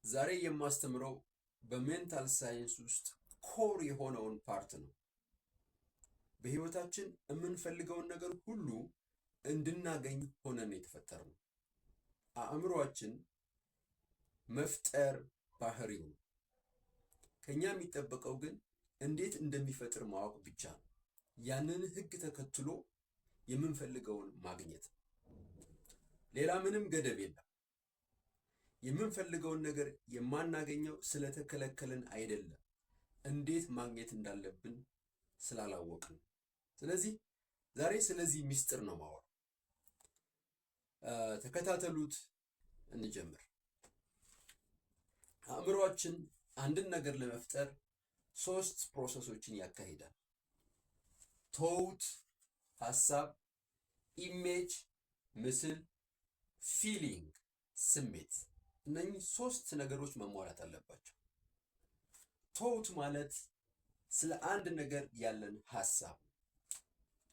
ዛሬ የማስተምረው በሜንታል ሳይንስ ውስጥ ኮር የሆነውን ፓርት ነው። በህይወታችን የምንፈልገውን ነገር ሁሉ እንድናገኝ ሆነን የተፈጠርነው። አእምሯችን መፍጠር ባህሪው ነው። ከኛ የሚጠበቀው ግን እንዴት እንደሚፈጥር ማወቅ ብቻ ነው። ያንን ህግ ተከትሎ የምንፈልገውን ማግኘት ነው። ሌላ ምንም ገደብ የለም። የምንፈልገውን ነገር የማናገኘው ስለተከለከልን አይደለም፣ እንዴት ማግኘት እንዳለብን ስላላወቅን። ስለዚህ ዛሬ ስለዚህ ሚስጥር ነው ማወራው። ተከታተሉት፣ እንጀምር። አእምሯችን አንድን ነገር ለመፍጠር 3 ፕሮሰሶችን ያካሂዳል። ቶት ሐሳብ፣ ኢሜጅ ምስል፣ ፊሊንግ ስሜት። እነኚህ 3 ነገሮች መሟላት አለባቸው። ቶት ማለት ስለ አንድ ነገር ያለን ሐሳብ።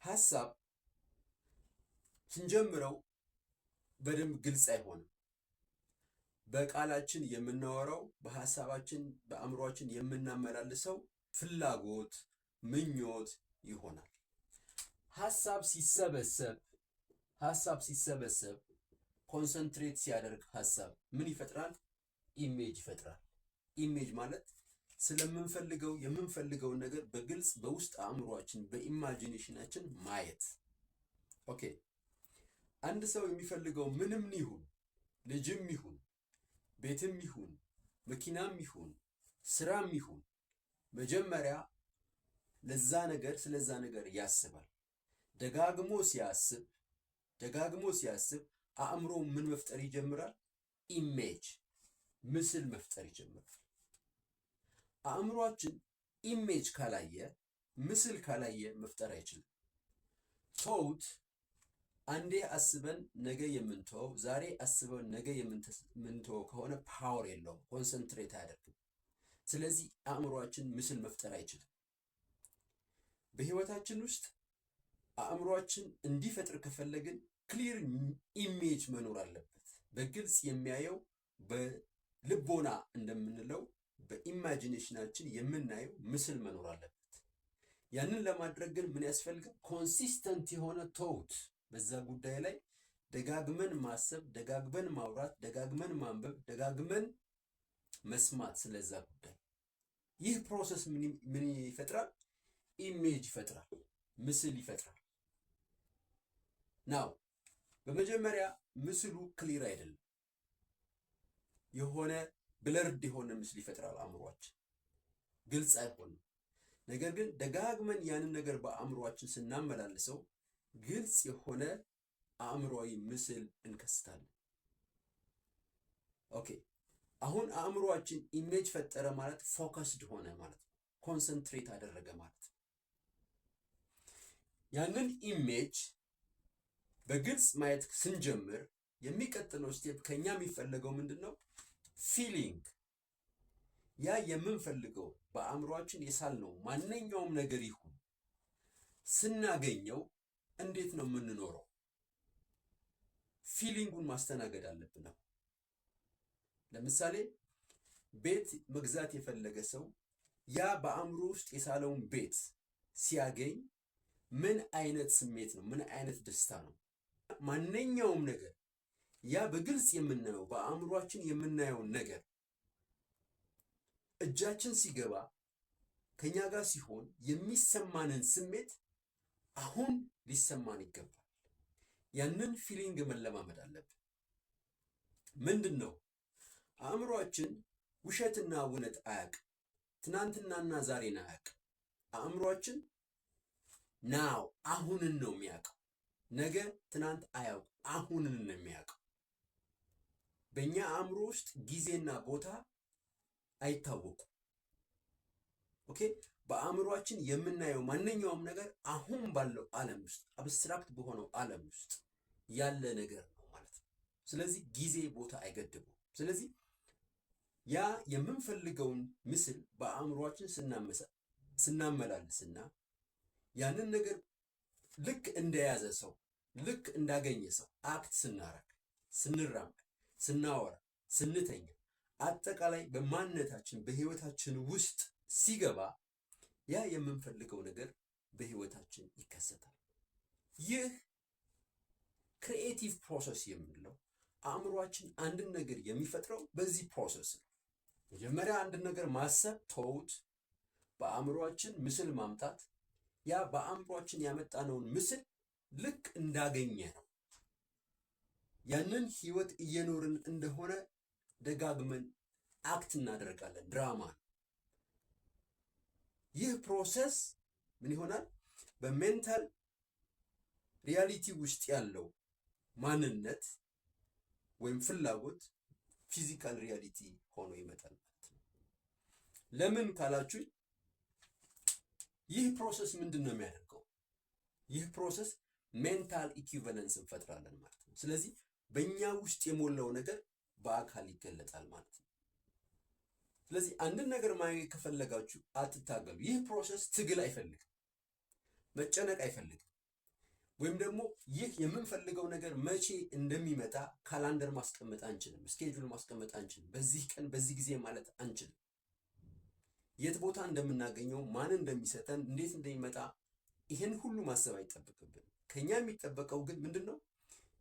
ሐሳብ ስንጀምረው በደንብ ግልጽ አይሆንም። በቃላችን የምናወራው፣ በሐሳባችን በአእምሯችን የምናመላልሰው ፍላጎት፣ ምኞት ይሆናል። ሐሳብ ሲሰበሰብ ኮንሰንትሬት ሲያደርግ ሐሳብ ምን ይፈጥራል? ኢሜጅ ይፈጥራል። ኢሜጅ ማለት የምንፈልገውን ነገር በግልጽ በውስጥ አእምሯችን በኢማጂኔሽናችን ማየት። ኦኬ፣ አንድ ሰው የሚፈልገው ምንም ይሁን፣ ልጅም ይሁን፣ ቤትም ይሁን፣ መኪናም ይሁን፣ ስራም ይሁን፣ መጀመሪያ ስለዛ ነገር ያስባል። ደጋግሞ ሲያስብ አእምሮ ምን መፍጠር ይጀምራል? ኢሜጅ ምስል መፍጠር ይጀምራል። አእምሯችን ኢሜጅ ካላየ፣ ምስል ካላየ መፍጠር አይችልም። ቶት አንዴ አስበን ነገ የምንተወው፣ ዛሬ አስበን ነገ የምንተወው ከሆነ ፓወር የለውም፣ ኮንሰንትሬት አያደርግም። ስለዚህ አእምሯችን ምስል መፍጠር አይችልም። በህይወታችን ውስጥ አእምሯችን እንዲፈጥር ከፈለግን ክሊር ኢሜጅ መኖር አለበት። በግልጽ የሚያየው፣ በልቦና እንደምንለው በኢማጂኔሽናችን የምናየው ምስል መኖር አለበት። ያንን ለማድረግ ግን ምን ያስፈልጋል? ኮንሲስተንት የሆነ ቶት። በዛ ጉዳይ ላይ ደጋግመን ማሰብ፣ ደጋግመን ማውራት፣ ደጋግመን ማንበብ፣ ደጋግመን መስማት ስለዛ ጉዳይ። ይህ ፕሮሰስ ምን ይፈጥራል? ኢሜጅ ይፈጥራል፣ ምስል ይፈጥራል። ናው በመጀመሪያ ምስሉ ክሊር አይደለም። የሆነ ብለርድ የሆነ ምስል ይፈጥራል አእምሯችን፣ ግልጽ አይሆንም። ነገር ግን ደጋግመን ያንን ነገር በአእምሯችን ስናመላልሰው ግልጽ የሆነ አእምሯዊ ምስል እንከስታለን። ኦኬ፣ አሁን አእምሯችን ኢሜጅ ፈጠረ ማለት ፎከስድ ሆነ ማለት ነው። ኮንሰንትሬት አደረገ ማለት ነው። ያንን ኢሜጅ በግልጽ ማየት ስንጀምር የሚቀጥለው ስቴፕ ከኛ የሚፈለገው ምንድን ነው? ፊሊንግ። ያ የምንፈልገው በአእምሯችን የሳልነው ማንኛውም ነገር ይሁን ስናገኘው እንዴት ነው የምንኖረው? ፊሊንጉን ማስተናገድ አለብን። ለምሳሌ ቤት መግዛት የፈለገ ሰው ያ በአእምሮ ውስጥ የሳለውን ቤት ሲያገኝ ምን አይነት ስሜት ነው? ምን አይነት ደስታ ነው? ማንኛውም ነገር ያ በግልጽ የምናየው በአእምሯችን የምናየውን ነገር እጃችን ሲገባ ከኛ ጋር ሲሆን የሚሰማንን ስሜት አሁን ሊሰማን ይገባል። ያንን ፊሊንግ መለማመድ አለብን። ምንድን ነው? አእምሯችን ውሸትና እውነት አያውቅም። ትናንትናና ዛሬን አያውቅም። አእምሯችን ናው አሁንን ነው የሚያውቀው። ነገ ትናንት አያውቅም፣ አሁንን ነው የሚያውቀው። በእኛ አእምሮ ውስጥ ጊዜና ቦታ አይታወቁም። ኦኬ፣ በአእምሯችን የምናየው ማንኛውም ነገር አሁን ባለው ዓለም ውስጥ አብስትራክት በሆነው ዓለም ውስጥ ያለ ነገር ነው ማለት ነው። ስለዚህ ጊዜ ቦታ አይገድበው። ስለዚህ ያ የምንፈልገውን ምስል በአእምሯችን ስናመላልስና ያንን ነገር ልክ እንደያዘ ሰው፣ ልክ እንዳገኘ ሰው አክት ስናረግ፣ ስንራመድ፣ ስናወራ፣ ስንተኛ አጠቃላይ በማንነታችን በህይወታችን ውስጥ ሲገባ ያ የምንፈልገው ነገር በህይወታችን ይከሰታል። ይህ ክሪኤቲቭ ፕሮሰስ የምንለው አእምሯችን አንድን ነገር የሚፈጥረው በዚህ ፕሮሰስ ነው። መጀመሪያ አንድን ነገር ማሰብ ተውት፣ በአእምሯችን ምስል ማምጣት፣ ያ በአእምሯችን ያመጣነውን ምስል ልክ እንዳገኘ ነው ያንን ህይወት እየኖርን እንደሆነ ደጋግመን አክት እናደርጋለን፣ ድራማ። ይህ ፕሮሰስ ምን ይሆናል? በሜንታል ሪያሊቲ ውስጥ ያለው ማንነት ወይም ፍላጎት ፊዚካል ሪያሊቲ ሆኖ ይመጣል ማለት ነው። ለምን ካላችሁኝ ይህ ፕሮሰስ ምንድን ነው የሚያደርገው? ይህ ፕሮሰስ ሜንታል ኢኩቫለንስ እንፈጥራለን ማለት ነው። ስለዚህ በእኛ ውስጥ የሞላው ነገር በአካል ይገለጣል ማለት ነው። ስለዚህ አንድን ነገር ማግኘት ከፈለጋችሁ አትታገሉ። ይህ ፕሮሰስ ትግል አይፈልግም፣ መጨነቅ አይፈልግም። ወይም ደግሞ ይህ የምንፈልገው ነገር መቼ እንደሚመጣ ካላንደር ማስቀመጥ አንችልም፣ ስኬጁል ማስቀመጥ አንችልም፣ በዚህ ቀን በዚህ ጊዜ ማለት አንችልም። የት ቦታ እንደምናገኘው፣ ማን እንደሚሰጠን፣ እንዴት እንደሚመጣ ይህን ሁሉ ማሰብ አይጠበቅብን። ከኛ የሚጠበቀው ግን ምንድነው?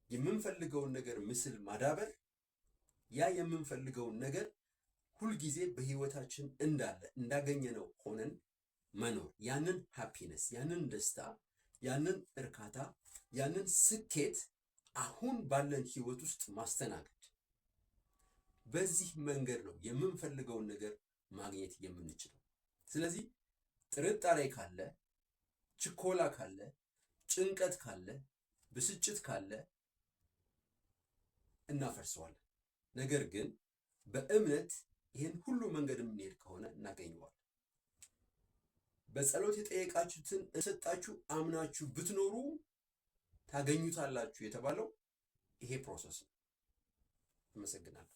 የምንፈልገውን ነገር ምስል ማዳበር፣ ያ የምንፈልገውን ነገር ሁልጊዜ በህይወታችን እንዳለ እንዳገኘነው ሆነን መኖር፣ ያንን ሃፒነስ፣ ያንን ደስታ፣ ያንን እርካታ፣ ያንን ስኬት አሁን ባለን ህይወት ውስጥ ማስተናገድ። በዚህ መንገድ ነው የምንፈልገውን ነገር ማግኘት የምንችለው። ስለዚህ ጥርጣሬ ካለ፣ ችኮላ ካለ፣ ጭንቀት ካለ፣ ብስጭት ካለ እናፈርሰዋለን። ነገር ግን በእምነት ይህን ሁሉ መንገድ የምንሄድ ከሆነ እናገኘዋለን። በጸሎት የጠየቃችሁትን እሰጣችሁ አምናችሁ ብትኖሩ ታገኙታላችሁ የተባለው ይሄ ፕሮሰስ ነው። አመሰግናለሁ።